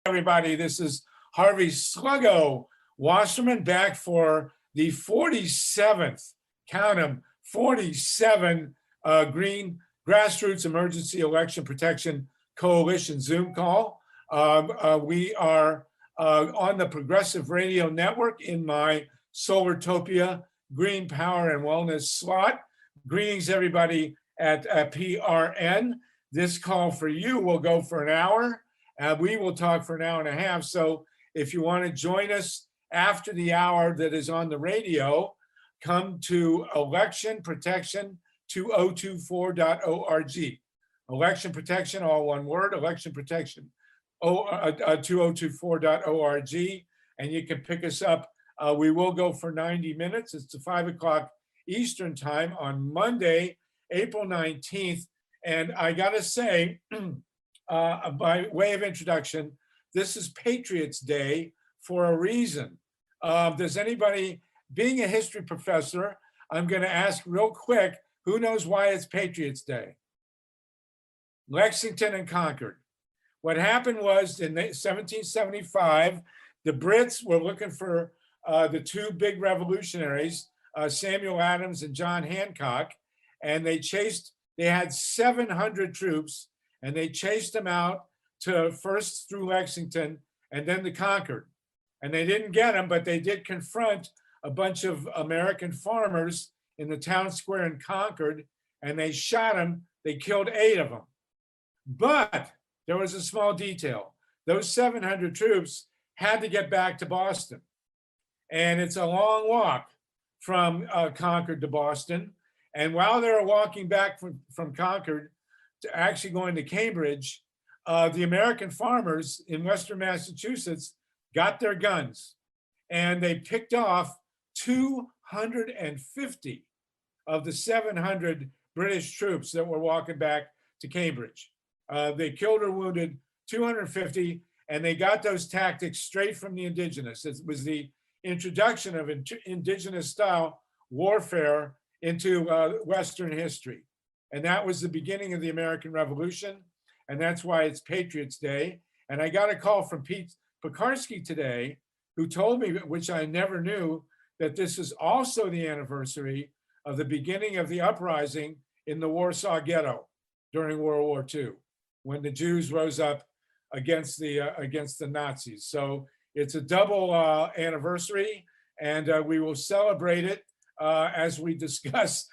everybody. This is Harvey Sluggo Wasserman back for the 47th, count them, 47 Green Grassroots Emergency Election Protection Coalition Zoom call. We are on the Progressive Radio Network in my Solartopia Green Power and Wellness slot. Greetings, everybody at PRN. This call for you will go for an hour. We will talk for an hour and a half. So if you want to join us after the hour that is on the radio, come to Election Protection 2024.org. Election Protection, all one word, Election Protection 2024.org. And you can pick us up. We will go for 90 minutes. It's 5 o'clock Eastern time on Monday, April 19th. And I got to say, by way of introduction, this is Patriots Day for a reason. Does anybody, being a history professor, I'm going to ask real quick, who knows why it's Patriots Day? Lexington and Concord. What happened was in 1775, the Brits were looking for the two big revolutionaries, Samuel Adams and John Hancock, and they had 700 troops, and they chased them out to first through Lexington and then to Concord. And they didn't get them, but they did confront a bunch of American farmers in the town square in Concord, and they shot them. They killed 8 of them. But there was a small detail. Those 700 troops had to get back to Boston. And it's a long walk from Concord to Boston. And while they were walking back from Concord to actually going to Cambridge, the American farmers in Western Massachusetts got their guns, and they picked off 250 of the 700 British troops that were walking back to Cambridge. They killed or wounded 250, and they got those tactics straight from the indigenous. It was the introduction of indigenous style warfare into Western history. And that was the beginning of the American Revolution. And that's why it's Patriots Day. And I got a call from Pete Pekarsky today, who told me, which I never knew, that this is also the anniversary of the beginning of the uprising in the Warsaw Ghetto during World War II, when the Jews rose up against the Nazis. So it's a double anniversary, and we will celebrate it as we discuss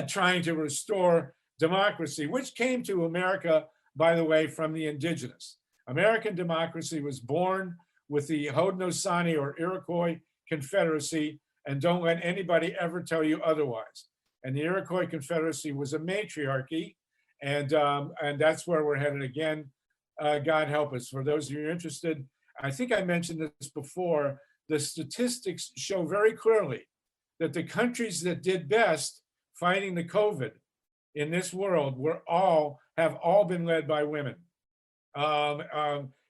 trying to restore democracy, which came to America, by the way, from the indigenous. American democracy was born with the Haudenosaunee or Iroquois Confederacy, and don't let anybody ever tell you otherwise. And the Iroquois Confederacy was a matriarchy, and that's where we're headed again. God help us. For those of you interested, I think I mentioned this before, the statistics show very clearly that the countries that did best fighting the COVID in this world have all been led by women.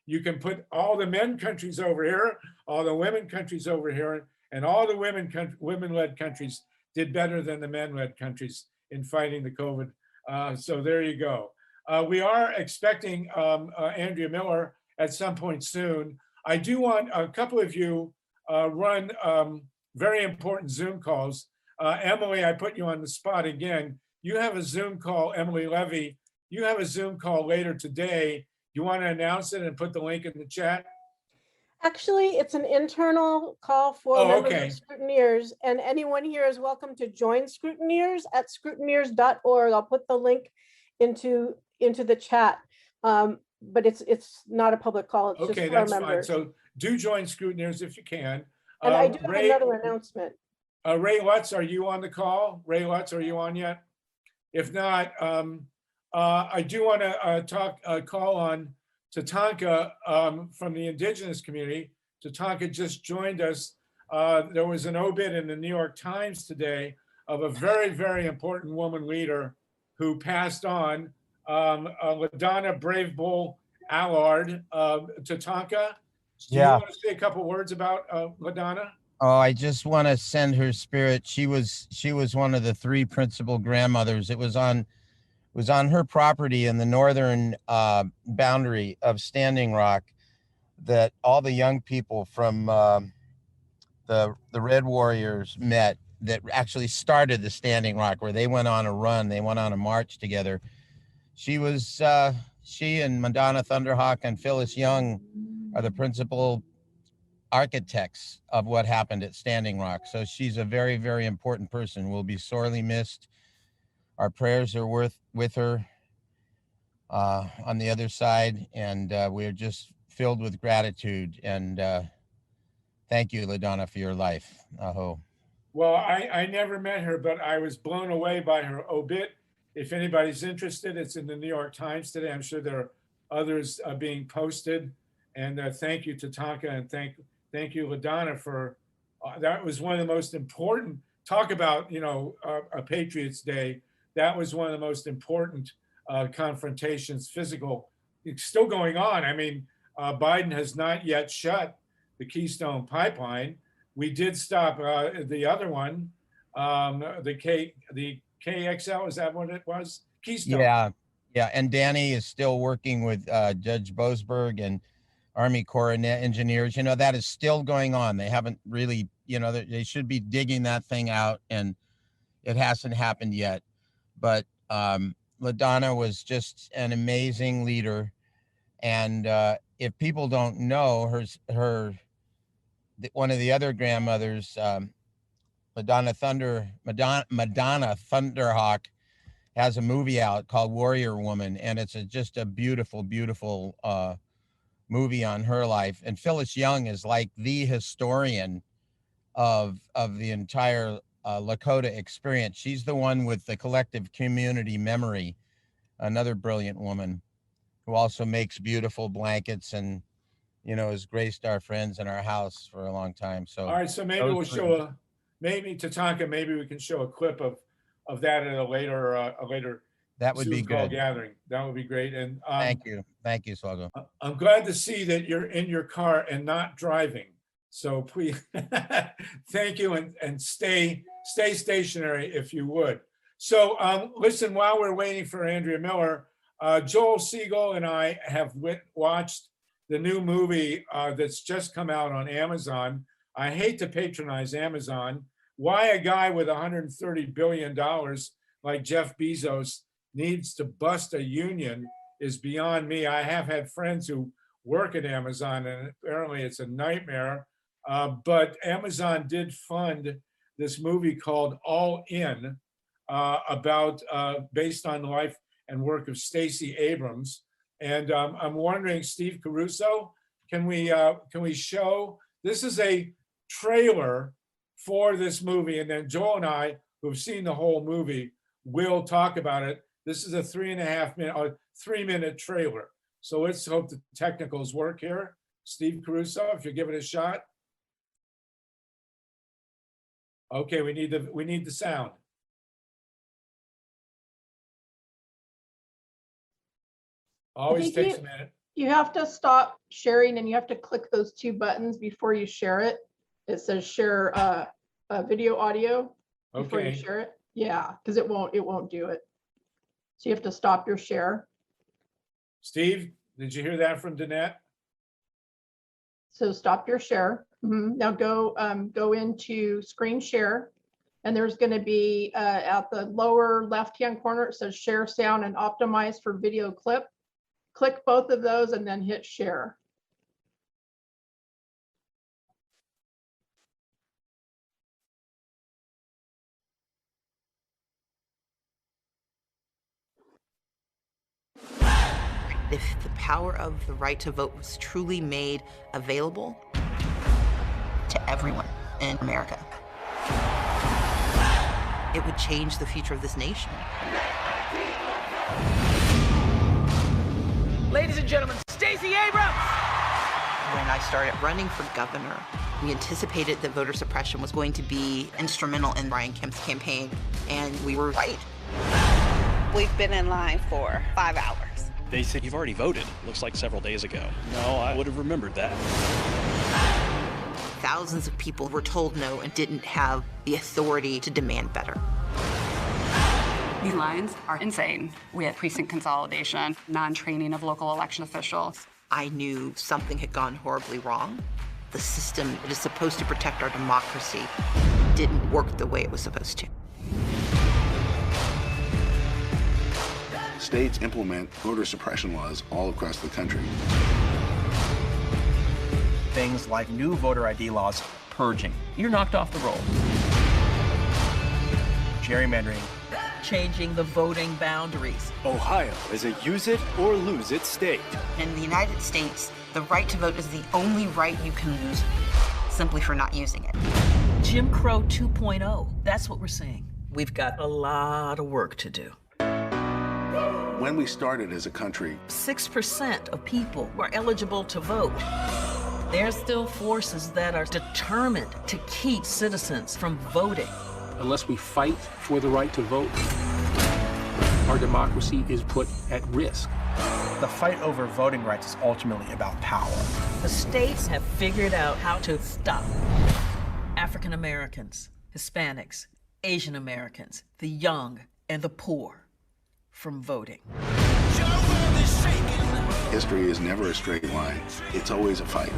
You can put all the men countries over here, all the women countries over here, and all the women-led countries did better than the men-led countries in fighting the COVID. So there you go. We are expecting Andrea Miller at some point soon. I do want a couple of you run very important Zoom calls. Emily, I put you on the spot again. You have a Zoom call, Emily Levy. You have a Zoom call later today. You want to announce it and put the link in the chat? Actually, it's an internal call for members of Scrutineers, and anyone here is welcome to join Scrutineers at scrutineers.org. I'll put the link into the chat, but it's not a public call. It's okay, just for that's our members. fine. So do join Scrutineers if you can. And I do have another announcement. Ray Lutz, are you on the call? Ray Lutz, are you on yet? If not, I do want to call on Tatanka from the indigenous community. Tatanka just joined us. There was an obit in the New York Times today of a very, very important woman leader who passed on, LaDonna Brave Bull Allard. Tatanka, do you want to say a couple words about LaDonna? Oh, I just want to send her spirit. She was one of the 3 principal grandmothers. It was on her property in the northern boundary of Standing Rock. that all the young people from the Red Warriors met, that actually started the Standing Rock, where they went on a run, they went on a march together. She and Madonna Thunderhawk and Phyllis Young are the principal architects of what happened at Standing Rock. So she's a very, very important person. Will be sorely missed. Our prayers are with her on the other side, and we're just filled with gratitude. And thank you, LaDonna, for your life. Aho. Well, I never met her, but I was blown away by her obit. If anybody's interested, it's in the New York Times today. I'm sure there are others being posted. And thank you, Tatanka, and thank you, LaDonna, for that was one of the most important. Talk about, you know, a Patriots Day. That was one of the most important confrontations, physical. It's still going on. I mean, Biden has not yet shut the Keystone Pipeline. We did stop the other one, the KXL. Is that what it was? Keystone. Yeah. And Danny is still working with Judge Boasberg and Army Corps of Engineers. You know, that is still going on. They haven't really, you know, they should be digging that thing out, and it hasn't happened yet. But LaDonna was just an amazing leader. And if people don't know, one of the other grandmothers, Madonna Thunderhawk, has a movie out called Warrior Woman, and it's just a beautiful, beautiful movie on her life. And Phyllis Young is like the historian of the entire Lakota experience. She's the one with the collective community memory, another brilliant woman who also makes beautiful blankets and, you know, has graced our friends in our house for a long time. So all right, so maybe we'll show maybe Tatanka, maybe we can show a clip of that at a later that would be good gathering. That would be great. And thank you, Swago. I'm glad to see that you're in your car and not driving. So please, thank you, and stay stationary if you would. So listen, while we're waiting for Andrea Miller, Joel Siegel and I have watched the new movie that's just come out on Amazon. I hate to patronize Amazon. Why a guy with $130 billion like Jeff Bezos needs to bust a union is beyond me. I have had friends who work at Amazon, and apparently it's a nightmare. But Amazon did fund this movie called All In, about based on the life and work of Stacey Abrams. And I'm wondering, Steve Caruso, can we show, this is a trailer for this movie, and then Joel and I, who've seen the whole movie, will talk about it. This is a 3.5-minute trailer. So let's hope the technicals work here. Steve Caruso, if you give it a shot. Okay, we need the sound. Always takes a minute. You have to stop sharing, and you have to click those two buttons before you share it. It says share video audio before you share it. Yeah, because it won't do it. So you have to stop your share. Steve, did you hear that from Danette? So stop your share. Now go into screen share, and there's going to be at the lower left-hand corner, it says share sound and optimize for video clip. Click both of those and then hit share. If the power of the right to vote was truly made available to everyone in America, it would change the future of this nation. Ladies and gentlemen, Stacey Abrams! When I started running for governor, we anticipated that voter suppression was going to be instrumental in Brian Kemp's campaign, and we were right. We've been in line for 5 hours. They said, you've already voted. Looks like several days ago. No, I would have remembered that. Thousands of people were told no and didn't have the authority to demand better. These lines are insane. We have precinct consolidation, non-training of local election officials. I knew something had gone horribly wrong. The system that is supposed to protect our democracy didn't work the way it was supposed to. States implement voter suppression laws all across the country. Things like new voter ID laws, purging. You're knocked off the roll. Gerrymandering. Changing the voting boundaries. Ohio is a use it or lose it state. In the United States, the right to vote is the only right you can lose simply for not using it. Jim Crow 2.0, that's what we're saying. We've got a lot of work to do. When we started as a country, 6% of people were eligible to vote. There's still forces that are determined to keep citizens from voting. Unless we fight for the right to vote, our democracy is put at risk. The fight over voting rights is ultimately about power. The states have figured out how to stop African Americans, Hispanics, Asian Americans, the young, and the poor from voting. history is never a straight line. It's always a fight.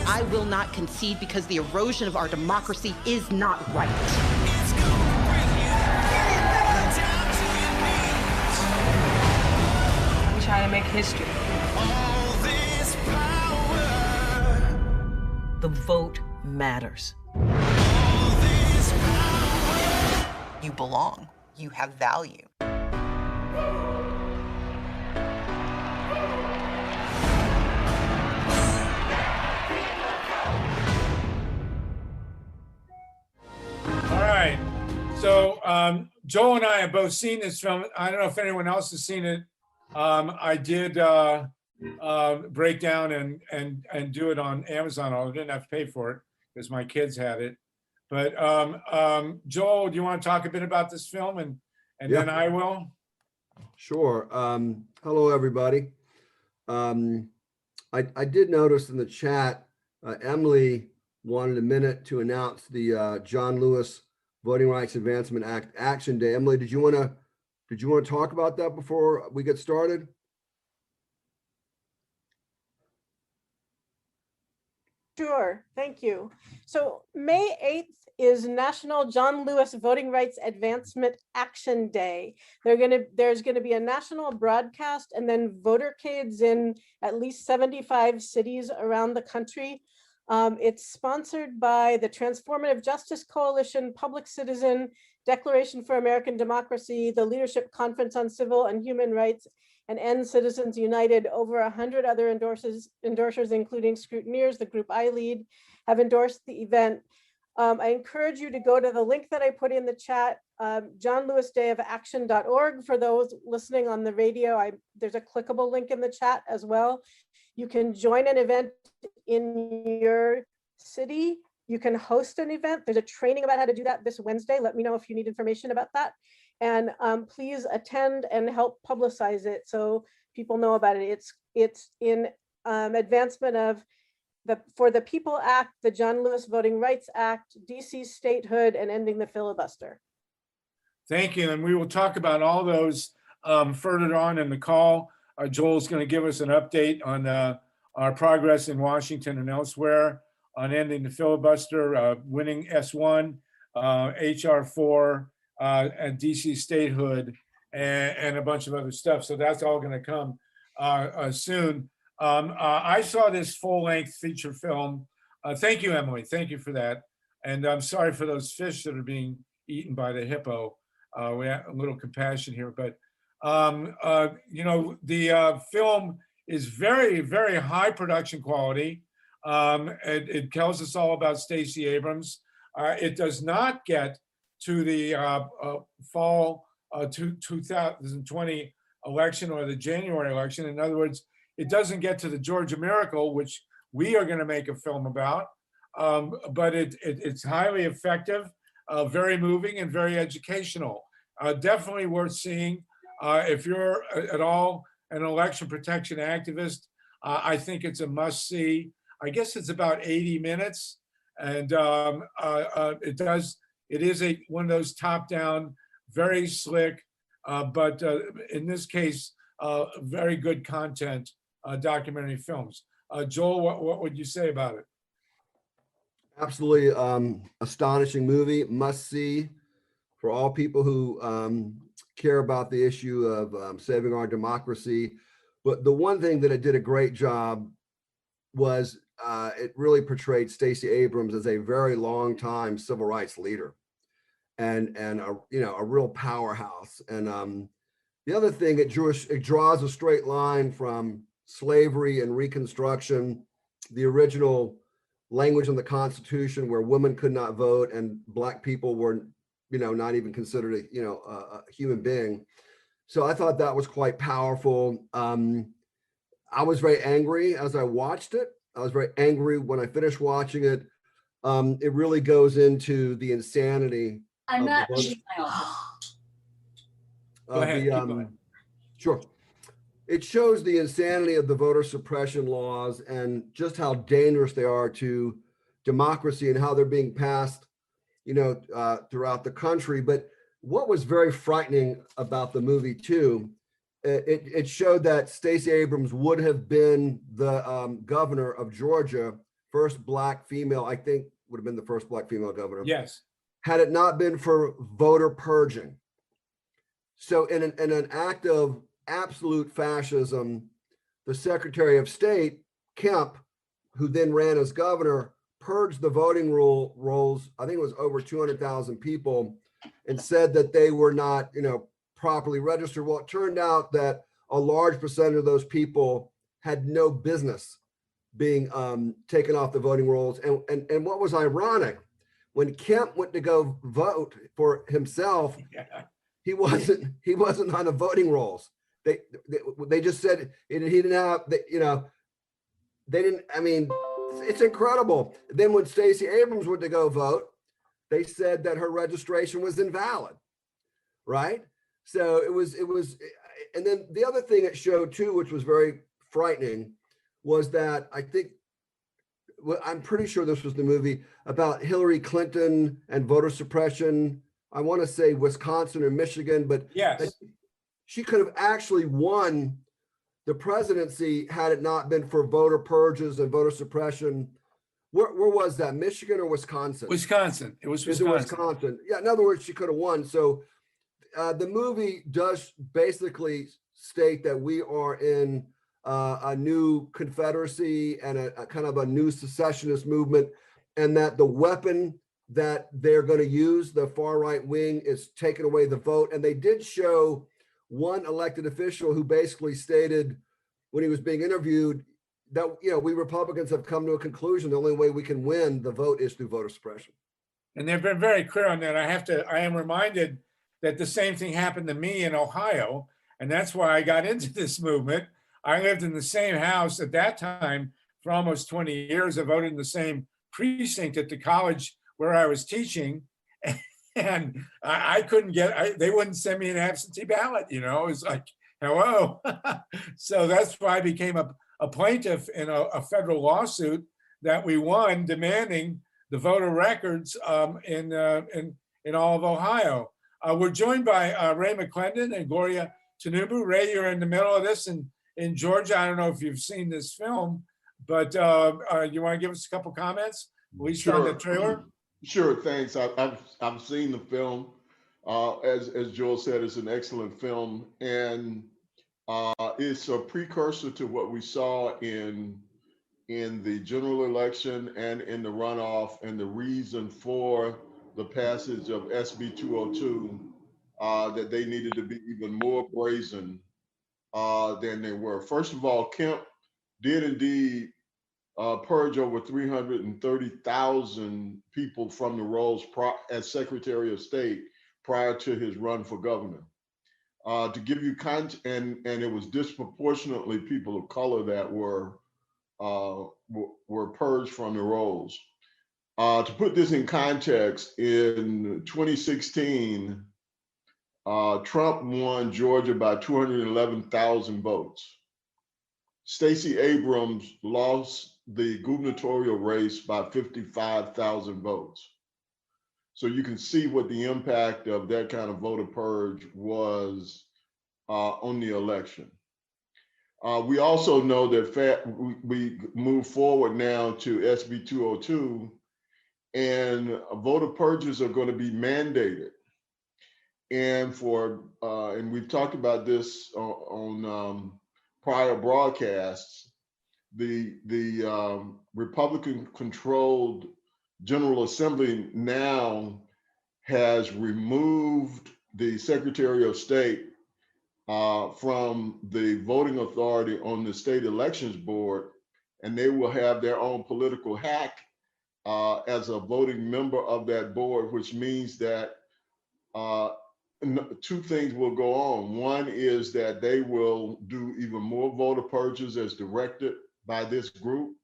I will not concede because the erosion of our democracy is not right. We try to make history. The vote matters. You belong. You have value. All right. So Joel and I have both seen this film. I don't know if anyone else has seen it. I did break down and do it on Amazon. I didn't have to pay for it because my kids had it. But Joel, do you want to talk a bit about this film and then I will? Sure. Hello, everybody. I did notice in the chat, Emily wanted a minute to announce the John Lewis Voting Rights Advancement Act Action Day. Emily, did you want to talk about that before we get started? Sure, thank you. So May 8th is National John Lewis Voting Rights Advancement Action Day. There's gonna be a national broadcast and then votercades in at least 75 cities around the country. It's sponsored by the Transformative Justice Coalition, Public Citizen, Declaration for American Democracy, the Leadership Conference on Civil and Human Rights, and End Citizens United. Over 100 other endorsers, including scrutineers, the group I lead, have endorsed the event. I encourage you to go to the link that I put in the chat, johnlewisdayofaction.org. For those listening on the radio, there's a clickable link in the chat as well. You can join an event in your city. You can host an event. There's a training about how to do that this Wednesday. Let me know if you need information about that. And please attend and help publicize it so people know about it. It's in advancement of For the People Act, the John Lewis Voting Rights Act, DC statehood, and ending the filibuster. Thank you. And we will talk about all those further on in the call. Joel's going to give us an update on our progress in Washington and elsewhere on ending the filibuster, winning S1, HR 4, and DC statehood, and a bunch of other stuff. So that's all going to come soon. I saw this full-length feature film. Thank you, Emily. Thank you for that. And I'm sorry for those fish that are being eaten by the hippo. We have a little compassion here, but you know, the film is very, very high production quality. It tells us all about Stacey Abrams. It does not get to the fall 2020 election or the January election. In other words, it doesn't get to the Georgia Miracle, which we are going to make a film about. But it's highly effective, very moving, and very educational. Definitely worth seeing. If you're at all an election protection activist, I think it's a must-see. I guess it's about 80 minutes, and it is one of those top-down, very slick, but in this case, very good content documentary films. Joel, what would you say about it? Absolutely astonishing movie, must see for all people who care about the issue of saving our democracy. But the one thing that it did a great job was it really portrayed Stacey Abrams as a very long time civil rights leader and a real powerhouse. And the other thing, it draws a straight line from slavery and Reconstruction, the original language in the Constitution where women could not vote and Black people were, not even considered a human being. So I thought that was quite powerful. I was very angry as I watched it. I was very angry when I finished watching it. It really goes into the insanity. I'm not. Go ahead, keep going. Sure. It shows the insanity of the voter suppression laws and just how dangerous they are to democracy and how they're being passed, throughout the country. But what was very frightening about the movie too, it showed that Stacey Abrams would have been the governor of Georgia, first Black female, I think would have been the first Black female governor. Yes. Had it not been for voter purging. So in an act of absolute fascism, the Secretary of State, Kemp, who then ran as governor, purged the voting rolls. I think it was over 200,000 people, and said that they were not, properly registered. Well, it turned out that a large percentage of those people had no business being taken off the voting rolls. And what was ironic, when Kemp went to go vote for himself, he wasn't on the voting rolls. They just said he didn't have, they didn't. I mean, it's incredible. Then when Stacey Abrams went to go vote, they said that her registration was invalid, right? So it was, and then the other thing it showed too, which was very frightening, was that I'm pretty sure this was the movie about Hillary Clinton and voter suppression. I want to say Wisconsin or Michigan, but yes, she could have actually won the presidency had it not been for voter purges and voter suppression. Where was that? Michigan or Wisconsin? Wisconsin. It was Wisconsin. Wisconsin. Yeah, in other words, she could have won. So the movie does basically state that we are in a new Confederacy and a kind of a new secessionist movement, and that the weapon that they're going to use, the far right wing, is taking away the vote. And they did show one elected official who basically stated when he was being interviewed that, we Republicans have come to a conclusion. The only way we can win the vote is through voter suppression. And they've been very clear on that. I am reminded that the same thing happened to me in Ohio. And that's why I got into this movement. I lived in the same house at that time for almost 20 years. I voted in the same precinct at the college where I was teaching. And I couldn't they wouldn't send me an absentee ballot, it was like, hello. So that's why I became a plaintiff in a federal lawsuit that we won, demanding the voter records in all of Ohio. We're joined by Ray McClendon and Gloria Tanubu. Ray, you're in the middle of this in Georgia. I don't know if you've seen this film, but you want to give us a couple comments, at least on the trailer? Sure, thanks. I've seen the film. As Joel said, it's an excellent film, and it's a precursor to what we saw in the general election and in the runoff, and the reason for the passage of SB 202, that they needed to be even more brazen than they were. First of all, Kemp did indeed purge over 330,000 people from the rolls as Secretary of State prior to his run for governor. To give you context, and it was disproportionately people of color that were purged from the rolls. To put this in context, in 2016, Trump won Georgia by 211,000 votes. Stacey Abrams lost the gubernatorial race by 55,000 votes. So you can see what the impact of that kind of voter purge was on the election. We also know that we move forward now to SB 202, and voter purges are going to be mandated. And and we've talked about this on prior broadcasts. The Republican-controlled General Assembly now has removed the Secretary of State from the voting authority on the state elections board, and they will have their own political hack as a voting member of that board, which means that two things will go on. One is that they will do even more voter purges as directed by this group.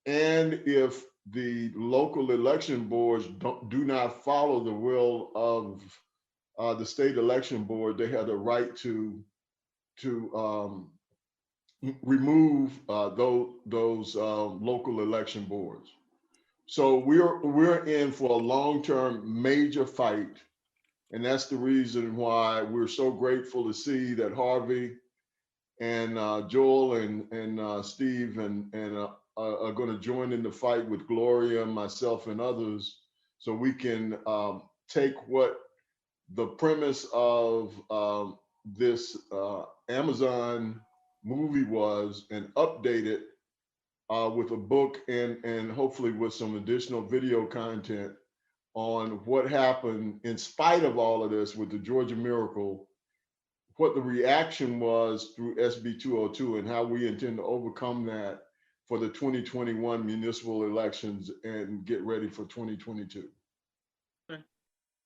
And if the local election boards do not follow the will of the state election board, they have the right to remove those local election boards. So we're in for a long-term major fight, and that's the reason why we're so grateful to see that Harvey and Joel and Steve are going to join in the fight with Gloria, myself, and others, so we can take what the premise of this Amazon movie was and update it with a book and hopefully with some additional video content on what happened in spite of all of this with the Georgia Miracle, what the reaction was through SB 202, and how we intend to overcome that for the 2021 municipal elections and get ready for 2022.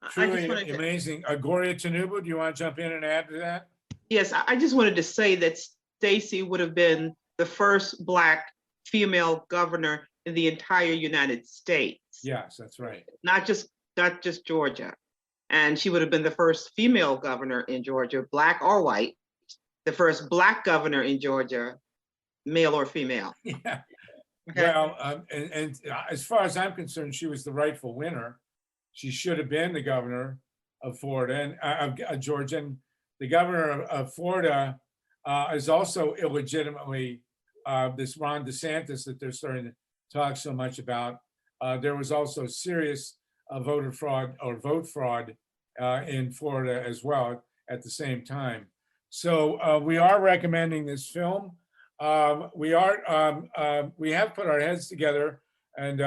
Truly amazing. Gloria Tanubu, do you want to jump in and add to that? Yes, I just wanted to say that Stacey would have been the first Black female governor in the entire United States. Yes, that's right. Not just Georgia. And she would have been the first female governor in Georgia, Black or white, the first Black governor in Georgia, male or female. Yeah. Okay. Well, and as far as I'm concerned, she was the rightful winner. She should have been the governor of Florida and of Georgia. And the governor of Florida is also illegitimately this Ron DeSantis that they're starting to talk so much about. There was also serious voter fraud or vote fraud in Florida as well at the same time. So we are recommending this film. We have put our heads together and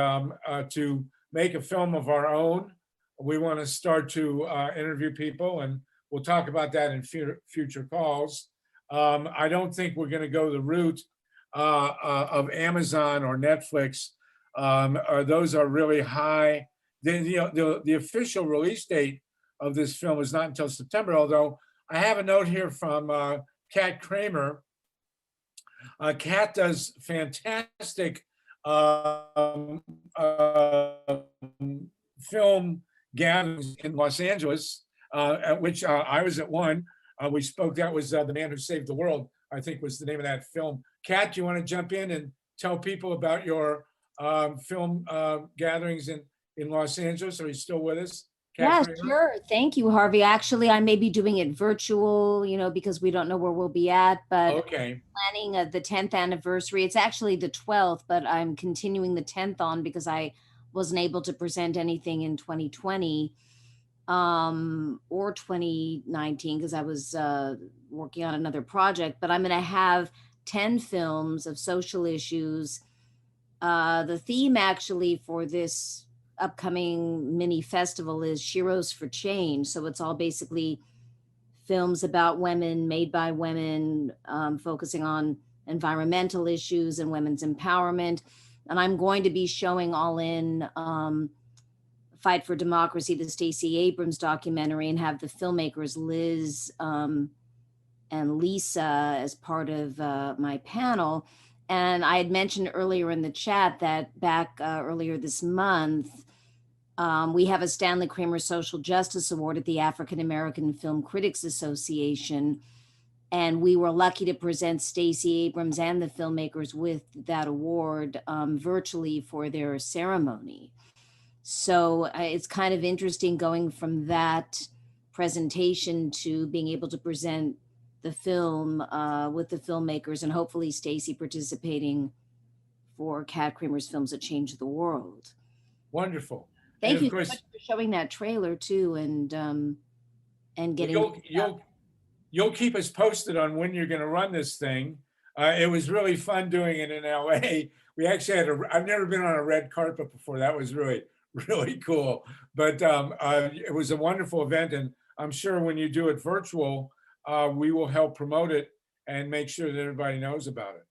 to make a film of our own. We want to start to interview people, and we'll talk about that in future calls. I don't think we're going to go the route of Amazon or Netflix. Those are really high. The official release date of this film is not until September, although I have a note here from Kat Kramer. Kat does fantastic film gatherings in Los Angeles, at which I was at one. We spoke, that was The Man Who Saved the World, I think was the name of that film. Kat, do you want to jump in and tell people about your film gatherings in Los Angeles? Are you still with us? Yeah, sure. Thank you, Harvey. Actually, I may be doing it virtual, because we don't know where we'll be at, but okay. Planning the 10th anniversary. It's actually the 12th, but I'm continuing the 10th on because I wasn't able to present anything in 2020 or 2019 because I was working on another project, but I'm going to have 10 films of social issues. The theme actually for this upcoming mini festival is Sheroes for Change. So it's all basically films about women, made by women, focusing on environmental issues and women's empowerment. And I'm going to be showing all in Fight for Democracy, the Stacey Abrams documentary, and have the filmmakers Liz and Lisa as part of my panel. And I had mentioned earlier in the chat that back earlier this month, we have a Stanley Kramer Social Justice Award at the African American Film Critics Association. And we were lucky to present Stacey Abrams and the filmmakers with that award virtually for their ceremony. So it's kind of interesting going from that presentation to being able to present the film with the filmmakers, and hopefully Stacy participating for Kat Kramer's Films That Change the World. Wonderful. Thank And you of course, so much for showing that trailer too, and getting. You'll keep us posted on when you're going to run this thing. It was really fun doing it in LA. We actually had I've never been on a red carpet before. That was really, really cool. But it was a wonderful event. And I'm sure when you do it virtual, we will help promote it and make sure that everybody knows about it.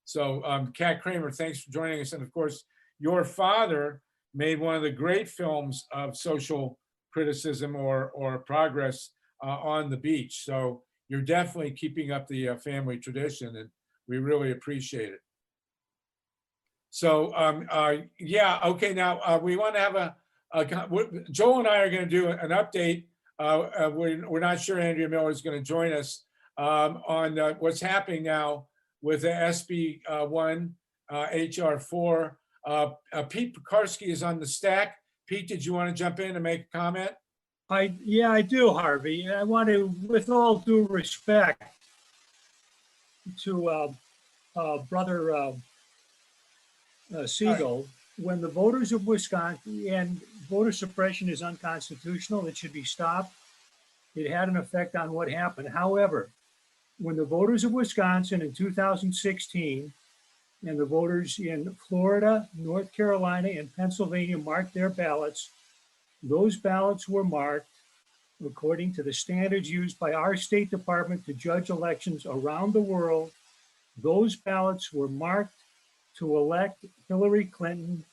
So Kat Kramer, thanks for joining us. And of course, your father made one of the great films of social criticism or progress on the beach. So you're definitely keeping up the family tradition, and we really appreciate it. So yeah, okay, now we want to have Joel and I are going to do an update. We're not sure Andrea Miller is going to join us on what's happening now with the SB1, HR 4. Pete Pekarsky is on the stack. Pete, did you want to jump in and make a comment? Yeah, I do, Harvey. I want to, with all due respect to Brother Siegel, when the voters of Wisconsin, and voter suppression is unconstitutional, it should be stopped. It had an effect on what happened. However, when the voters of Wisconsin in 2016 and the voters in Florida, North Carolina, and Pennsylvania marked their ballots, those ballots were marked according to the standards used by our State Department to judge elections around the world. Those ballots were marked to elect Hillary Clinton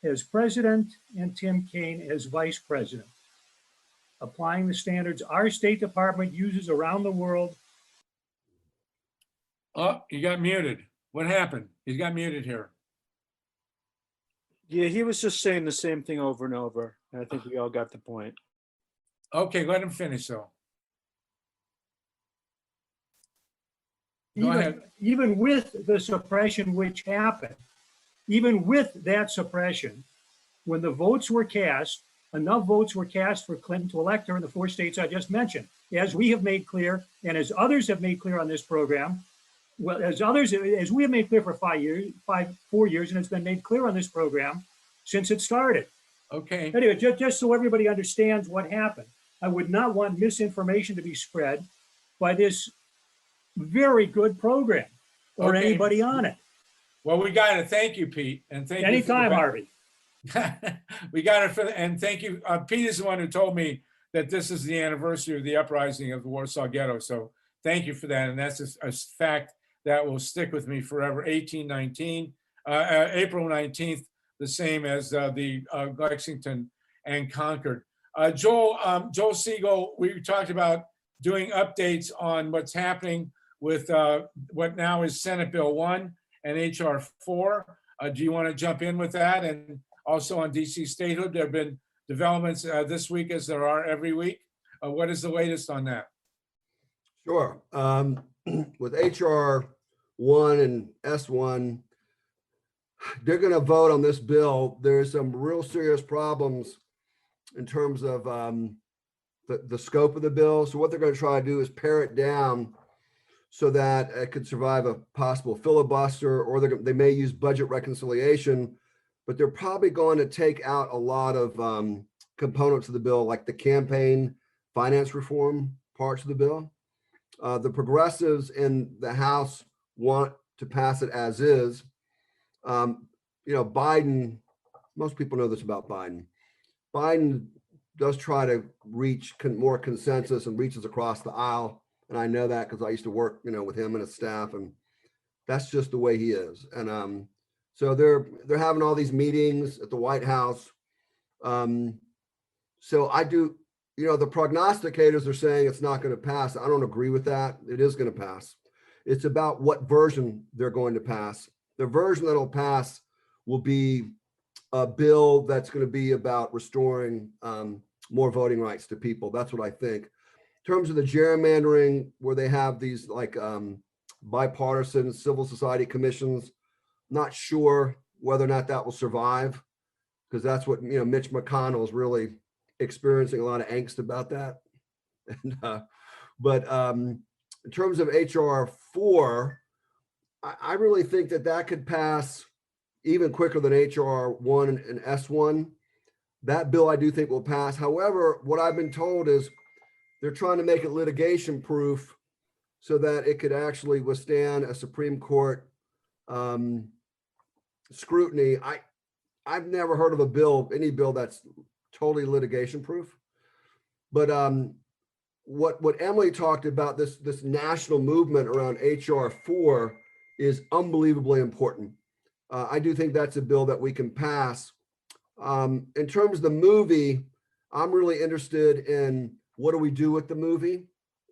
as president and Tim Kaine as vice president, applying the standards our State Department uses around the world. Oh, you got muted. What happened? He got muted here. Yeah, he was just saying the same thing over and over. I think we all got the point. Okay, let him finish though. Even with the suppression which happened, even with that suppression, when the votes were cast, enough votes were cast for Clinton to elect her in the 4 states I just mentioned. As we have made clear, and as others have made clear on this program, well, as we have made clear for 4 years, and it's been made clear on this program since it started. Okay. Anyway, just so everybody understands what happened, I would not want misinformation to be spread by this very good program or anybody on it. Well, we got it. Thank you, Pete. And thank you. Anytime, Harvey. We got it and thank you. Pete is the one who told me that this is the anniversary of the uprising of the Warsaw Ghetto. So thank you for that. And that's a fact that will stick with me forever. 1819, April 19th, the same as the Lexington and Concord. Joel Siegel, we talked about doing updates on what's happening with what now is Senate Bill 1 and HR 4. Do you want to jump in with that? And also on DC statehood, there have been developments this week as there are every week. What is the latest on that? Sure. With HR 1 and S1, they're going to vote on this bill. There's some real serious problems in terms of the scope of the bill. So what they're going to try to do is pare it down so that it could survive a possible filibuster, or they may use budget reconciliation, but they're probably going to take out a lot of components of the bill, like the campaign finance reform parts of the bill. The progressives in the House want to pass it as is. Biden, most people know this about Biden. Biden does try to reach more consensus and reaches across the aisle. And I know that because I used to work, with him and his staff, and that's just the way he is. And so they're having all these meetings at the White House. So I do, the prognosticators are saying it's not going to pass. I don't agree with that. It is going to pass. It's about what version they're going to pass. The version that'll pass will be a bill that's going to be about restoring more voting rights to people. That's what I think. In terms of the gerrymandering, where they have these bipartisan civil society commissions, not sure whether or not that will survive, because that's what Mitch McConnell is really experiencing a lot of angst about that. And But in terms of HR 4, I really think that could pass even quicker than HR 1 and S1. That bill I do think will pass. However, what I've been told is they're trying to make it litigation proof so that it could actually withstand a Supreme Court scrutiny. I've never heard of any bill that's totally litigation proof. But what Emily talked about, this national movement around HR 4 is unbelievably important. I do think that's a bill that we can pass. In terms of the movie, I'm really interested in what do we do with the movie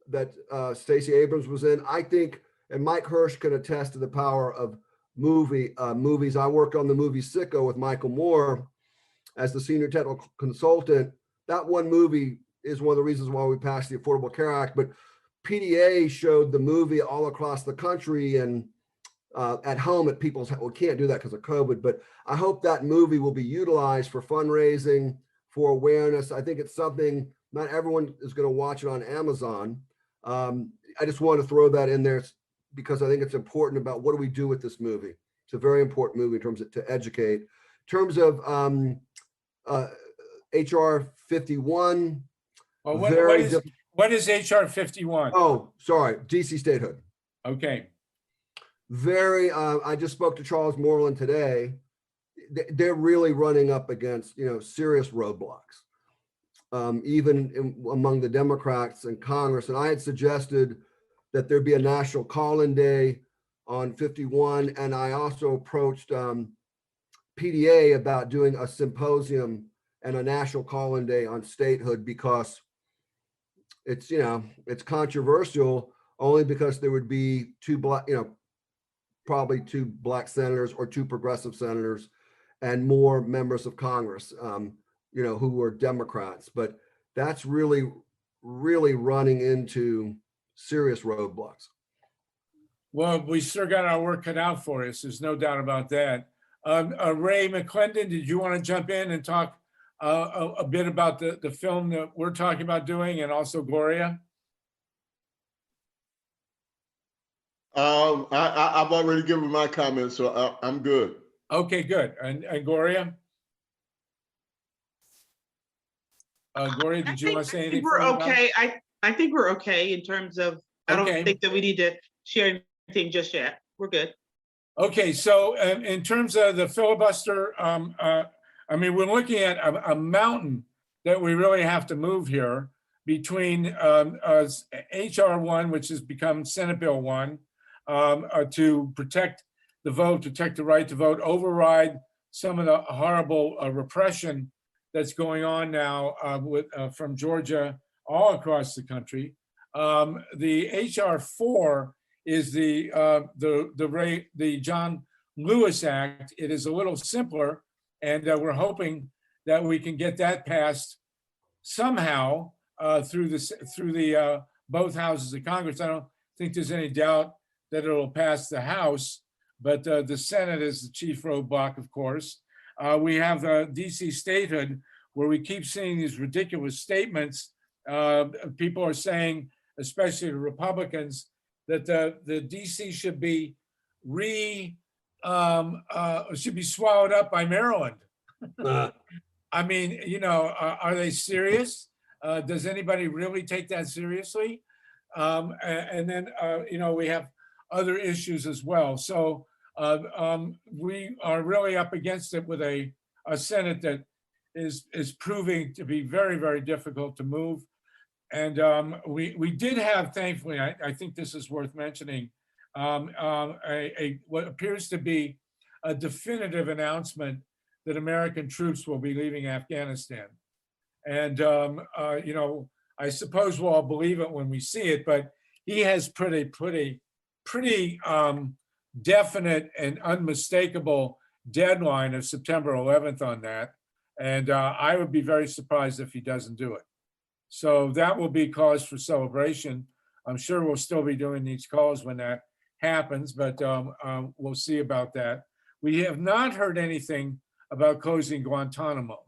that Stacey Abrams was in. I think, and Mike Hirsch can attest to the power of movies. I worked on the movie Sicko with Michael Moore as the senior technical consultant. That one movie is one of the reasons why we passed the Affordable Care Act, but PDA showed the movie all across the country and at home at people's, we can't do that because of COVID, but I hope that movie will be utilized for fundraising, for awareness. I think it's something, not everyone is going to watch it on Amazon. I just want to throw that in there because I think it's important about what do we do with this movie. It's a very important movie in terms of to educate. In terms of HR 51. Well, what is HR 51? Oh, sorry, DC statehood. Okay. I just spoke to Charles Moreland today. They're really running up against, serious roadblocks, even among the Democrats in Congress. And I had suggested that there be a national call-in day on 51. And I also approached PDA about doing a symposium and a national call-in day on statehood because it's, it's controversial only because there would be probably 2 black senators or 2 progressive senators and more members of Congress, who are Democrats. But that's really, really running into serious roadblocks. Well, we sure got our work cut out for us. There's no doubt about that. Ray McClendon, did you want to jump in and talk a bit about the film that we're talking about doing, and also Gloria? I've already given my comments, so I'm good. Okay, good. And Gloria? Gloria, did you want to say anything? We're okay. I think we're okay in terms of, I don't think that we need to share anything just yet. We're good. Okay, so in terms of the filibuster, we're looking at a mountain that we really have to move here between HR 1, which has become Senate Bill 1, to protect the vote, protect the right to vote, override some of the horrible repression that's going on now from Georgia all across the country. The HR 4 is the John Lewis Act. It is a little simpler, and we're hoping that we can get that passed somehow through the both houses of Congress. I don't think there's any doubt that it'll pass the House, but the Senate is the chief roadblock, of course. We have the DC statehood, where we keep seeing these ridiculous statements. People are saying, especially the Republicans, that the DC should be swallowed up by Maryland. I mean, are they serious? Does anybody really take that seriously? And then, we have other issues as well. So we are really up against it with a Senate that is proving to be very, very difficult to move. And we did have, thankfully, I think this is worth mentioning, what appears to be a definitive announcement that American troops will be leaving Afghanistan. And, I suppose we'll all believe it when we see it, but he has pretty definite and unmistakable deadline of September 11th on that. And I would be very surprised if he doesn't do it. So that will be cause for celebration. I'm sure we'll still be doing these calls when that happens, but we'll see about that. We have not heard anything about closing Guantanamo,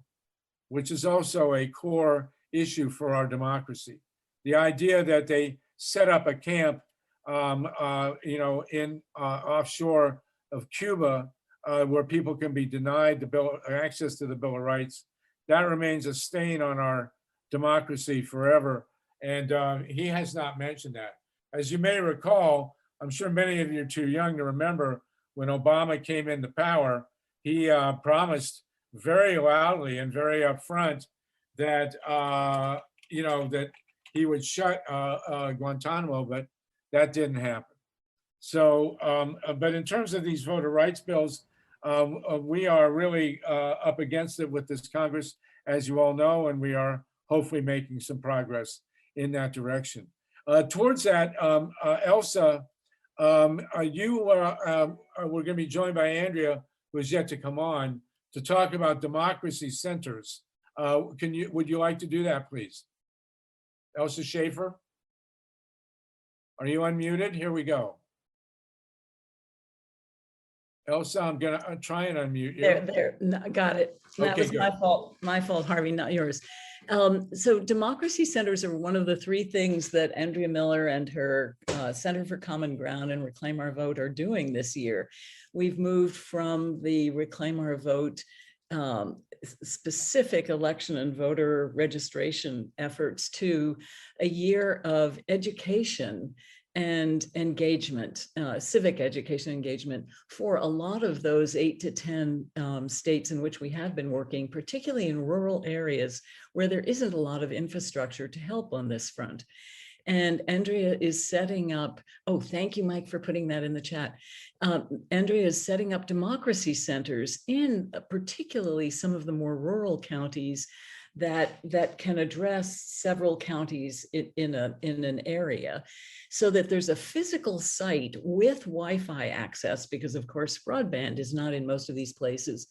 which is also a core issue for our democracy. The idea that they set up a camp, you know, in offshore of Cuba, where people can be denied access to the Bill of Rights. That remains a stain on our democracy forever. And he has not mentioned that. As you may recall, I'm sure many of you are too young to remember when Obama came into power, he promised very loudly and very upfront that, you know, that he would shut Guantanamo, but that didn't happen. So, but in terms of these voter rights bills, we are really up against it with this Congress, as you all know, and we are hopefully making some progress in that direction. Towards that, Elsa, we're going to be joined by Andrea, who is yet to come on, to talk about democracy centers. Would you like to do that, please? Elsa Schaefer? Are you unmuted? Here we go. Elsa, I'm gonna try and unmute you. There, got it. That Okay, was good. my fault, Harvey, not yours. So democracy centers are one of the three things that Andrea Miller and her Center for Common Ground and Reclaim Our Vote are doing this year. We've moved from the Reclaim Our Vote specific election and voter registration efforts to a year of education and engagement, civic education engagement for a lot of those 8 to 10 states in which we have been working, particularly in rural areas where there isn't a lot of infrastructure to help on this front. And Andrea is setting up, oh, thank you, Mike, for putting that in the chat. Andrea is setting up democracy centers in particularly some of the more rural counties that can address several counties in an area, so that there's a physical site with Wi-Fi access, because of course broadband is not in most of these places,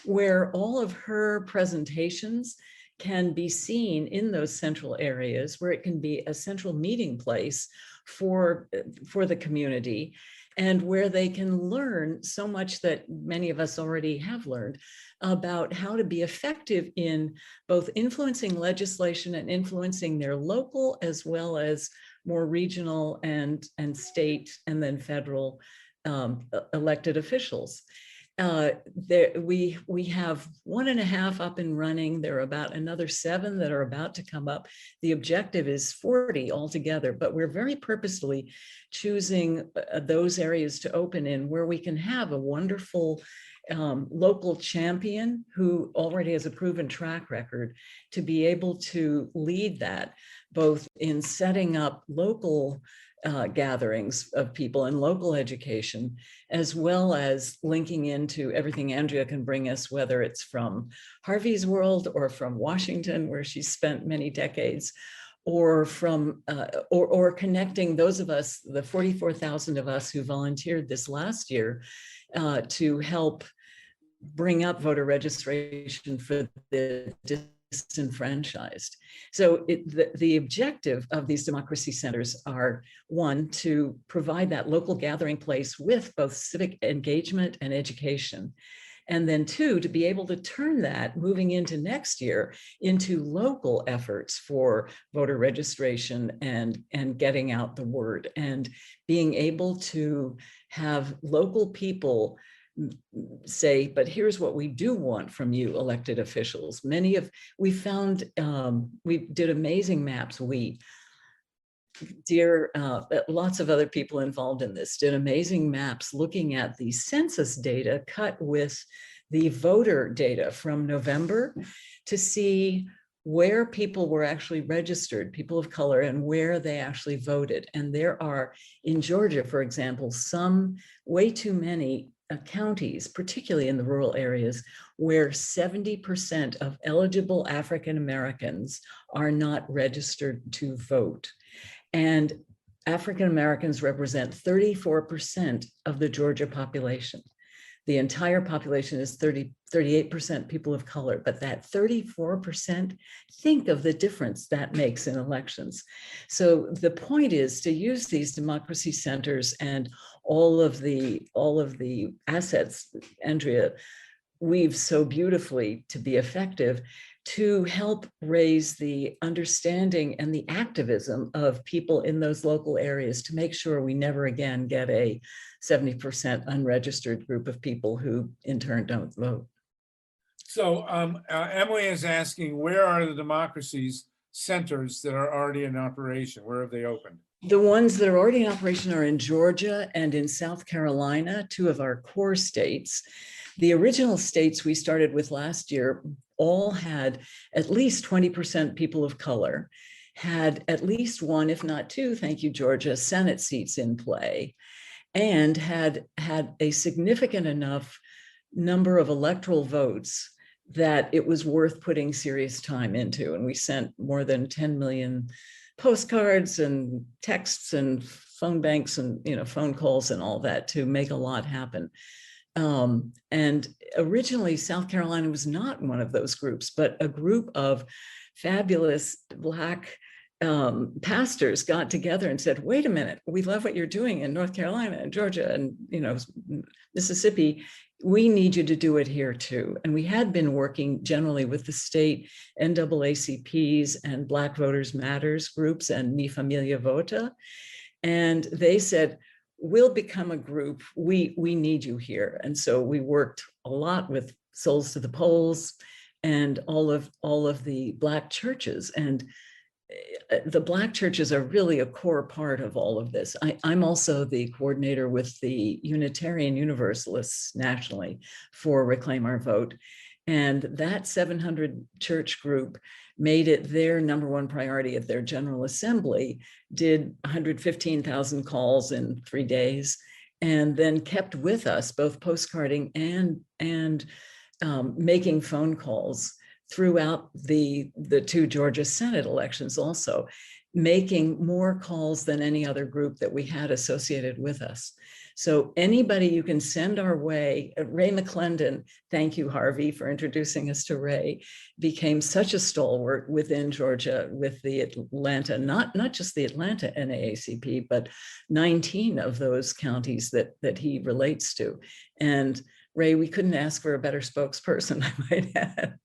where all of her presentations can be seen in those central areas, where it can be a central meeting place for the community, and where they can learn so much that many of us already have learned about how to be effective in both influencing legislation and influencing their local as well as more regional and state and then federal elected officials. We have 1.5 up and running. There are about another 7 that are about to come up. The objective is 40 altogether, but we're very purposefully choosing those areas to open in where we can have a wonderful local champion who already has a proven track record to be able to lead that, both in setting up local gatherings of people and local education, as well as linking into everything Andrea can bring us, whether it's from Harvey's world or from Washington, where she's spent many decades, or from or connecting those of us, the 44,000 of us who volunteered this last year to help bring up voter registration for the disenfranchised. So the objective of these democracy centers are, 1, to provide that local gathering place with both civic engagement and education. And then 2, to be able to turn that moving into next year into local efforts for voter registration and getting out the word, and being able to have local people say, but here's what we do want from you elected officials. We found, we did amazing maps. Lots of other people involved in this did amazing maps looking at the census data cut with the voter data from November to see where people were actually registered, people of color, and where they actually voted. And there are, in Georgia, for example, way too many counties, particularly in the rural areas, where 70% of eligible African Americans are not registered to vote. And African Americans represent 34% of the Georgia population. The entire population is 38% people of color, but that 34%, think of the difference that makes in elections. So the point is to use these democracy centers and all of the assets Andrea weaves so beautifully to be effective, to help raise the understanding and the activism of people in those local areas to make sure we never again get a 70% unregistered group of people who in turn don't vote. So Emily is asking, where are the democracies centers that are already in operation? Where have they opened? The ones that are already in operation are in Georgia and in South Carolina, two of our core states. The original states we started with last year all had at least 20% people of color, had at least one, if not two, thank you, Georgia, Senate seats in play, and had a significant enough number of electoral votes that it was worth putting serious time into. And we sent more than 10 million postcards and texts and phone banks and phone calls and all that to make a lot happen. And originally South Carolina was not one of those groups, but a group of fabulous Black pastors got together and said, wait a minute, we love what you're doing in North Carolina and Georgia and Mississippi. We need you to do it here too. And we had been working generally with the state NAACPs and Black Voters Matters groups and Mi Familia Vota. And they said, we'll become a group. We need you here. And so we worked a lot with Souls to the Polls and all of the Black churches. And the Black churches are really a core part of all of this. I'm also the coordinator with the Unitarian Universalists nationally for Reclaim Our Vote. And that 700 church group made it their number one priority at their General Assembly, did 115,000 calls in 3 days, and then kept with us both postcarding and making phone calls throughout the two Georgia Senate elections, also making more calls than any other group that we had associated with us. So anybody you can send our way, Ray McClendon, thank you, Harvey, for introducing us to Ray, became such a stalwart within Georgia with the Atlanta, not just the Atlanta NAACP, but 19 of those counties that he relates to. And Ray, we couldn't ask for a better spokesperson, I might add.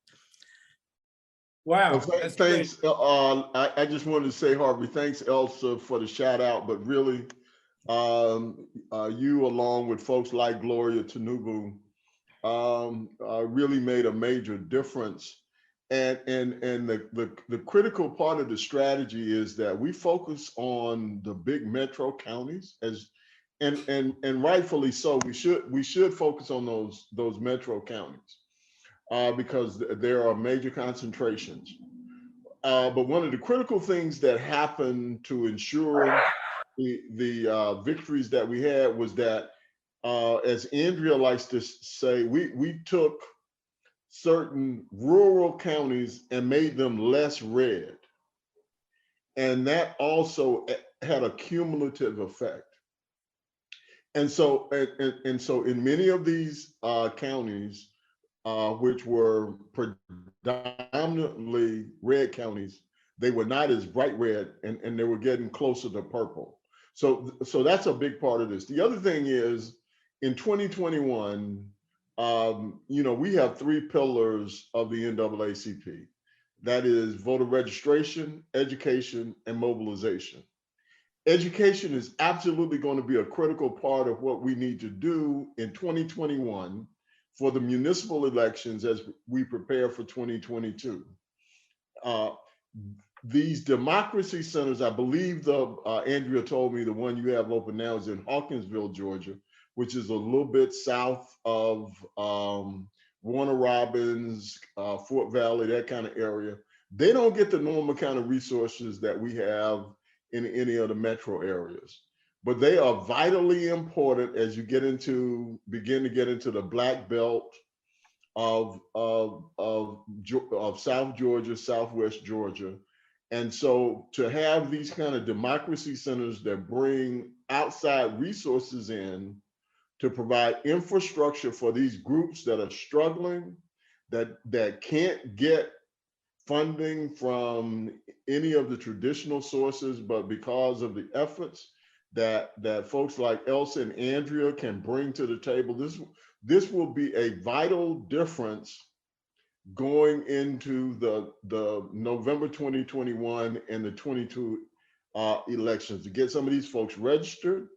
Wow. Well, thanks. I just wanted to say, Harvey, thanks, Elsa, for the shout out, but really, you along with folks like Gloria Tinubu really made a major difference. And the critical part of the strategy is that we focus on the big metro counties and rightfully so. We should focus on those metro counties because there are major concentrations. But one of the critical things that happened to ensure the victories that we had was that, as Andrea likes to say, we took certain rural counties and made them less red. And that also had a cumulative effect. And so in many of these counties, which were predominantly red counties, they were not as bright red and they were getting closer to purple. So that's a big part of this. The other thing is in 2021, we have 3 pillars of the NAACP. That is voter registration, education, and mobilization. Education is absolutely going to be a critical part of what we need to do in 2021 for the municipal elections as we prepare for 2022. These democracy centers, I believe Andrea told me the one you have open now is in Hawkinsville, Georgia, which is a little bit south of Warner Robins, Fort Valley, that kind of area. They don't get the normal kind of resources that we have in any of the metro areas, but they are vitally important as you begin to get into the black belt of South Georgia, Southwest Georgia. And so to have these kind of democracy centers that bring outside resources in to provide infrastructure for these groups that are struggling, that can't get funding from any of the traditional sources, but because of the efforts that folks like Elsa and Andrea can bring to the table, this will be a vital difference going into the November 2021 and the 22 elections, to get some of these folks registered,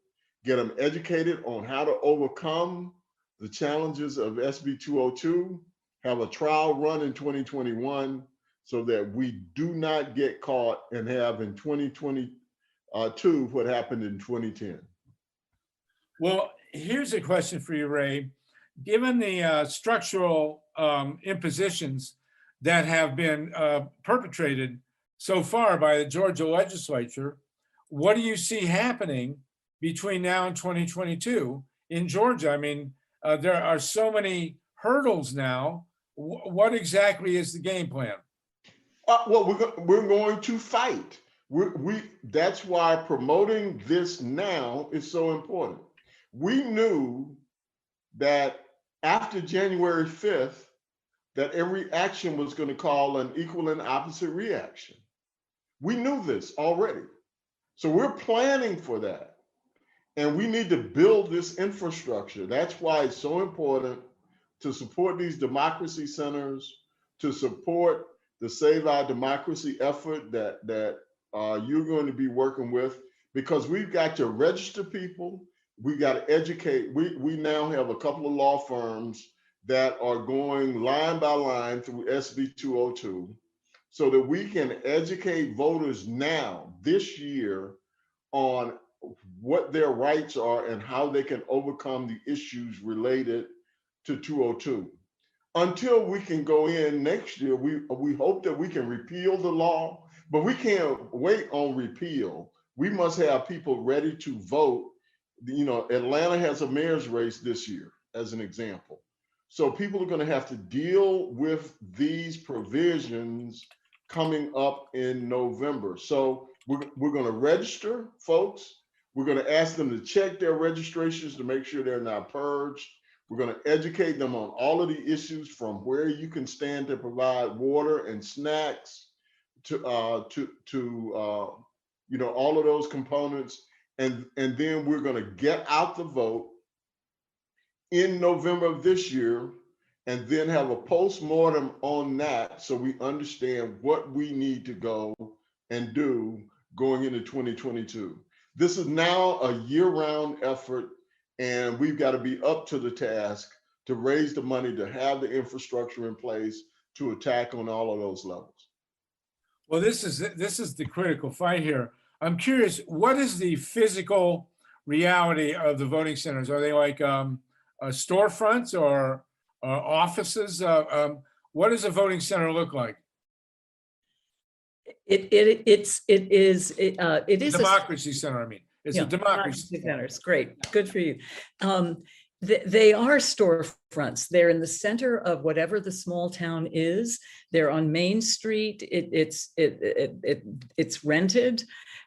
get them educated on how to overcome the challenges of SB 202, have a trial run in 2021 so that we do not get caught and have in 2022 what happened in 2010. Well, here's a question for you, Ray. Given the structural impositions that have been perpetrated so far by the Georgia legislature, what do you see happening between now and 2022 in Georgia? I mean, there are so many hurdles now. What exactly is the game plan? Well, we're going to fight. That's why promoting this now is so important. We knew that after January 5th, that every action was going to call an equal and opposite reaction. We knew this already. So we're planning for that. And we need to build this infrastructure. That's why it's so important to support these democracy centers, to support the Save Our Democracy effort that you're going to be working with, because we've got to register people. We got to educate. We now have a couple of law firms that are going line by line through SB 202 so that we can educate voters now, this year, on what their rights are and how they can overcome the issues related to 202. Until we can go in next year, we hope that we can repeal the law, but we can't wait on repeal. We must have people ready to vote. You know, Atlanta has a mayor's race this year, as an example. So people are going to have to deal with these provisions coming up in November. So we're going to register folks. We're going to ask them to check their registrations to make sure they're not purged. We're going to educate them on all of the issues, from where you can stand to provide water and snacks to you know, all of those components. And then we're going to get out the vote in November of this year, and then have a post-mortem on that so we understand what we need to go and do going into 2022. This is now a year-round effort, and we've got to be up to the task to raise the money, to have the infrastructure in place to attack on all of those levels. Well, this is the critical fight here. I'm curious, what is the physical reality of the voting centers? Are they like storefronts or offices? What does a voting center look like? It is Democracy center. I mean, it's a democracy center. It's great. Good for you. They are storefronts. They're in the center of whatever the small town is. They're on Main Street. It's rented.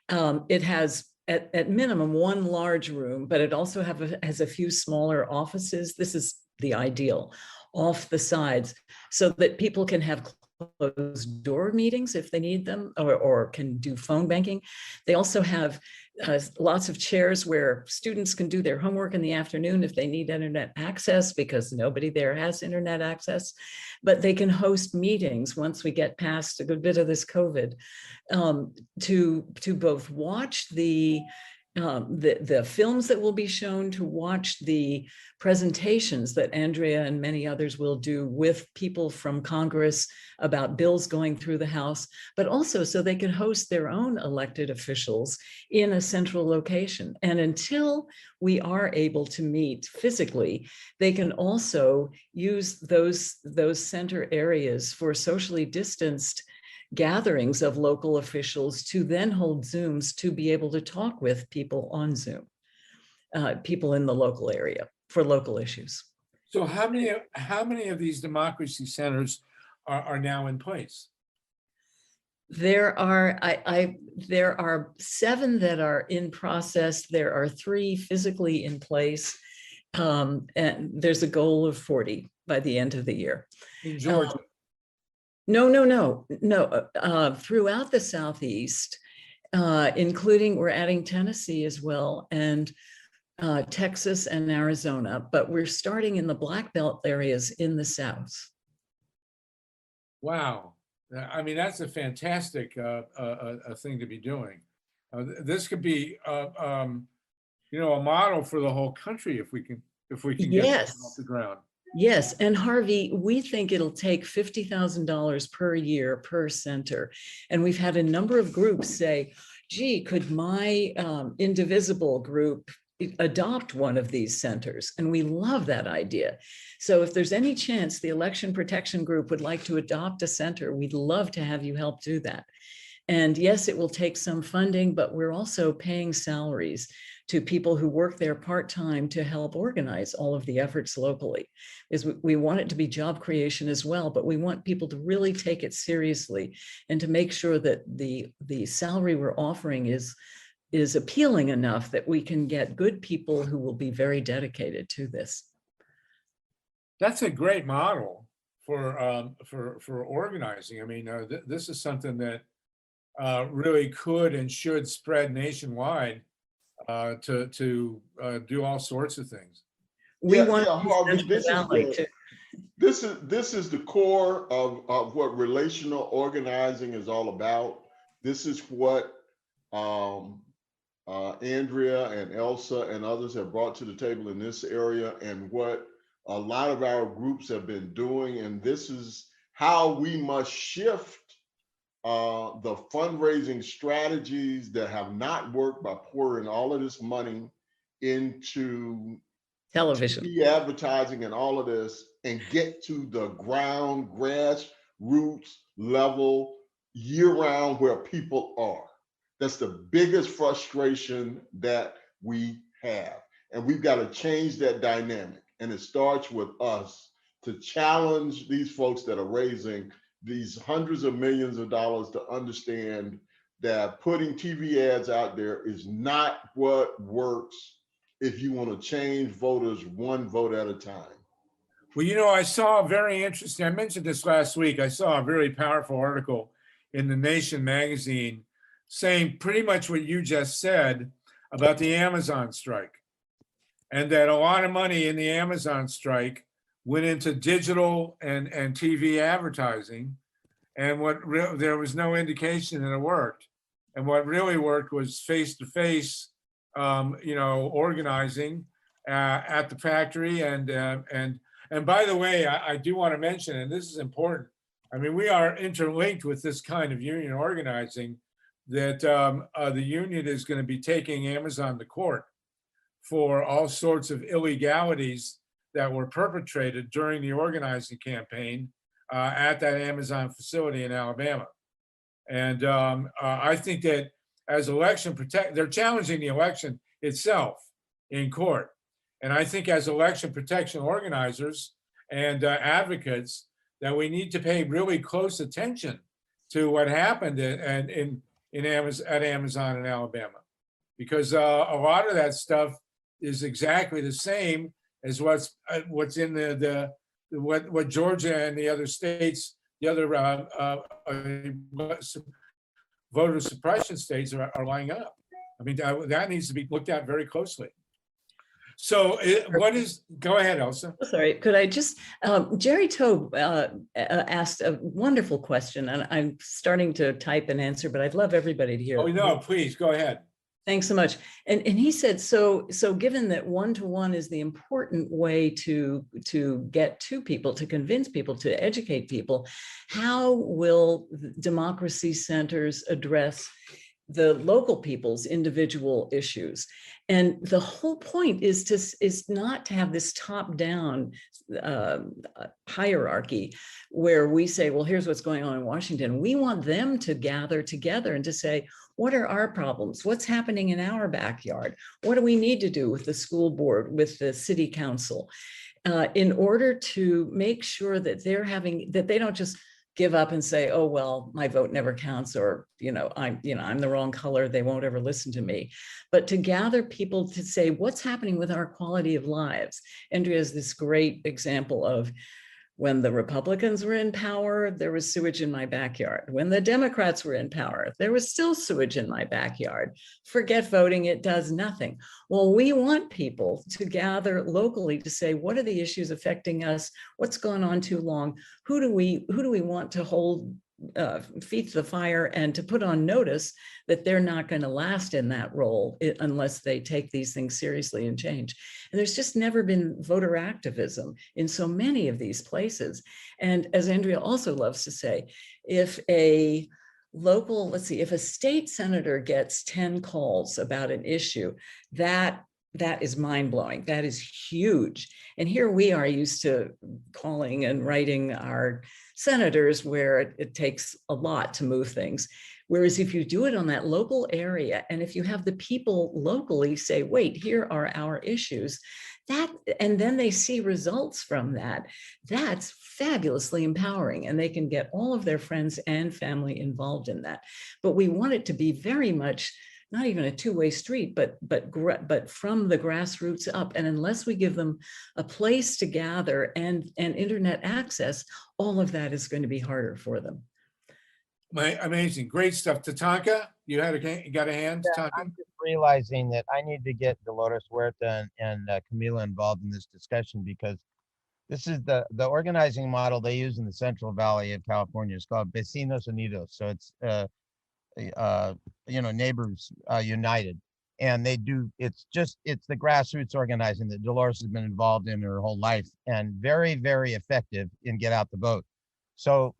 It has at minimum one large room, but it also has a few smaller offices. This is the ideal, off the sides, so that people can have closed door meetings if they need them, or can do phone banking. They also have lots of chairs where students can do their homework in the afternoon if they need internet access, because nobody there has internet access. But they can host meetings once we get past a good bit of this COVID, to both watch the films that will be shown, to watch the presentations that Andrea and many others will do with people from Congress about bills going through the House, but also so they can host their own elected officials in a central location. And until we are able to meet physically, they can also use those center areas for socially distanced gatherings of local officials, to then hold Zooms to be able to talk with people on Zoom, people in the local area for local issues. So how many of these democracy centers are now in place? There are there are 7 that are in process. There are 3 physically in place, and there's a goal of 40 by the end of the year. In Georgia? No. Throughout the Southeast, including, we're adding Tennessee as well, and Texas and Arizona, but we're starting in the Black Belt areas in the South. Wow. I mean, that's a fantastic thing to be doing. This could be, you know, a model for the whole country if we can get this off the ground. Yes, and Harvey, we think it'll take $50,000 per year per center. And we've had a number of groups say, gee, could my indivisible group adopt one of these centers? And we love that idea. So if there's any chance the Election Protection Group would like to adopt a center, we'd love to have you help do that. And yes, it will take some funding, but we're also paying salaries to people who work there part-time to help organize all of the efforts locally. We want it to be job creation as well, but we want people to really take it seriously and to make sure that the salary we're offering is appealing enough that we can get good people who will be very dedicated to this. That's a great model for organizing. I mean, this is something that really could and should spread nationwide to do all sorts of things. Harvey, this is the core of what relational organizing is all about. This is what Andrea and Elsa and others have brought to the table in this area, and what a lot of our groups have been doing. And this is how we must shift the fundraising strategies that have not worked by pouring all of this money into television, TV advertising and all of this, and get to the ground, grassroots level, year-round, where people are. That's the biggest frustration that we have. And we've got to change that dynamic. And it starts with us to challenge these folks that are raising these hundreds of millions of dollars to understand that putting TV ads out there is not what works if you want to change voters one vote at a time. Well, you know, I saw a very interesting, I mentioned this last week, I saw a very powerful article in The Nation magazine saying pretty much what you just said about the Amazon strike, and that a lot of money in the Amazon strike went into digital and TV advertising, and there was no indication that it worked. And what really worked was face-to-face, you know, organizing at the factory. And by the way, I do want to mention, and this is important, I mean, we are interlinked with this kind of union organizing, that the union is going to be taking Amazon to court for all sorts of illegalities that were perpetrated during the organizing campaign at that Amazon facility in Alabama. And I think that as they're challenging the election itself in court. And I think as election protection organizers and advocates, that we need to pay really close attention to what happened at Amazon in Alabama, because a lot of that stuff is exactly the same as what's in what Georgia and the other states, the other voter suppression states are lining up. I mean, that needs to be looked at very closely. So go ahead, Elsa. Sorry, could I just, Jerry Tobe asked a wonderful question, and I'm starting to type an answer, but I'd love everybody to hear. Oh, no, please, go ahead. Thanks so much. And he said, so given that one-to-one is the important way to get to people, to convince people, to educate people, how will democracy centers address the local people's individual issues? And the whole point is not to have this top-down hierarchy where we say, well, here's what's going on in Washington. We want them to gather together and to say, what are our problems? What's happening in our backyard? What do we need to do with the school board, with the city council, in order to make sure that they don't just give up and say, oh, well, my vote never counts, or, I'm the wrong color, they won't ever listen to me. But to gather people to say, what's happening with our quality of lives? Andrea is this great example of When the Republicans were in power, there was sewage in my backyard. When the Democrats were in power, there was still sewage in my backyard. Forget voting, it does nothing. Well, we want people to gather locally to say, what are the issues affecting us? What's gone on too long? Who do we want to hold feet to the fire and to put on notice that they're not going to last in that role unless they take these things seriously and change. And there's just never been voter activism in so many of these places. And as Andrea also loves to say, if a local, let's see, if a state senator gets 10 calls about an issue, that is mind-blowing. That is huge. And here we are used to calling and writing our senators where it takes a lot to move things. Whereas if you do it on that local area, and if you have the people locally say, wait, here are our issues, and then they see results from that, that's fabulously empowering, and they can get all of their friends and family involved in that. But we want it to be very much not even a two-way street, but from the grassroots up. And unless we give them a place to gather and internet access, all of that is going to be harder for them. Amazing, great stuff. Tatanka, you got a hand, Tatanka? I'm just realizing that I need to get Dolores Huerta and Camila involved in this discussion, because this is the organizing model they use in the Central Valley of California. It's called Vecinos Unidos. So it's neighbors united, and they do, it's the grassroots organizing that Dolores has been involved in her whole life, and very, very effective in get out the vote. So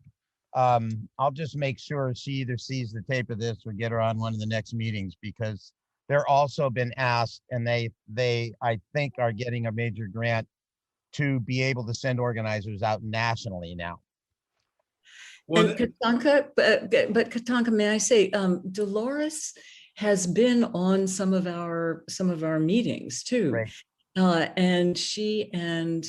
I'll just make sure she either sees the tape of this or get her on one of the next meetings, because they're also been asked, and they I think are getting a major grant to be able to send organizers out nationally now. Well, and Katanka, but Katanka, may I say, Dolores has been on some of our meetings too, right. And she and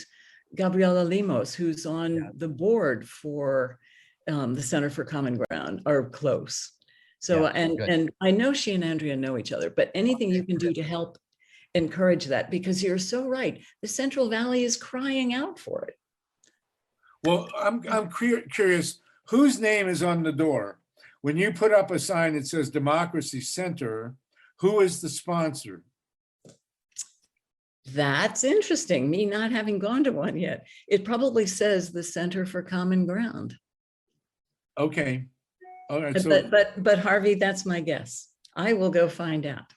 Gabriela Limos, who's on the board for the Center for Common Ground, are close. So and I know she and Andrea know each other, but anything you can do to help encourage that, because you're so right, the Central Valley is crying out for it. Well, I'm curious. Whose name is on the door? When you put up a sign that says Democracy Center, who is the sponsor? That's interesting, me not having gone to one yet. It probably says the Center for Common Ground. Okay. All right. So, but Harvey, that's my guess. I will go find out.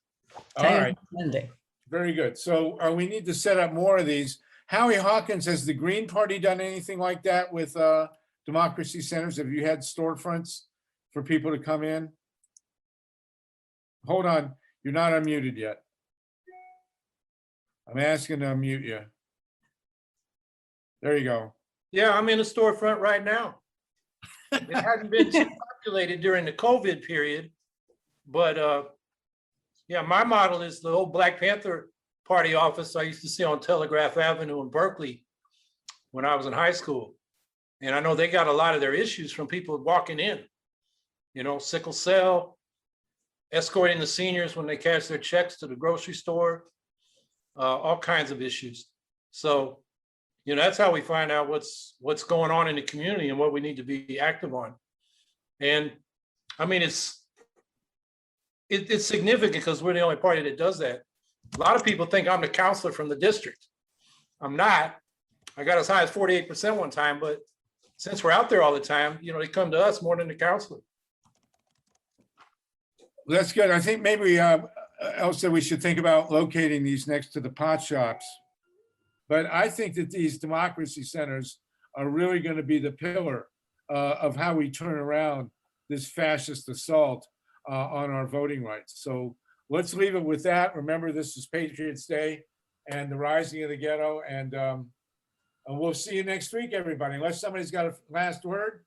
All right. Monday. Very good. So we need to set up more of these. Howie Hawkins, has the Green Party done anything like that with democracy centers? Have you had storefronts for people to come in? Hold on, you're not unmuted yet. I'm asking to unmute you. There you go. Yeah, I'm in a storefront right now. It hadn't been too populated during the COVID period, but yeah, my model is the old Black Panther Party office I used to see on Telegraph Avenue in Berkeley when I was in high school. And I know they got a lot of their issues from people walking in, sickle cell, escorting the seniors when they cash their checks to the grocery store, all kinds of issues. So, that's how we find out what's going on in the community and what we need to be active on. And I mean, it's significant because we're the only party that does that. A lot of people think I'm the counselor from the district. I'm not. I got as high as 48% one time, but since we're out there all the time, they come to us more than the counselor. Well, that's good. I think maybe Elsa, we should think about locating these next to the pot shops. But I think that these democracy centers are really going to be the pillar of how we turn around this fascist assault on our voting rights. So let's leave it with that. Remember, this is Patriots Day and the rising of the ghetto. And we'll see you next week, everybody, unless somebody's got a last word.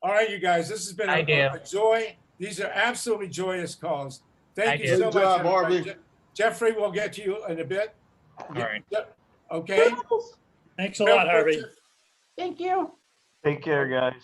All right, you guys, this has been a joy. These are absolutely joyous calls. Thank you so much, everybody. Jeffrey, we'll get to you in a bit. All right. Okay. Thanks a lot, Harvey. Thank you. Take care, guys.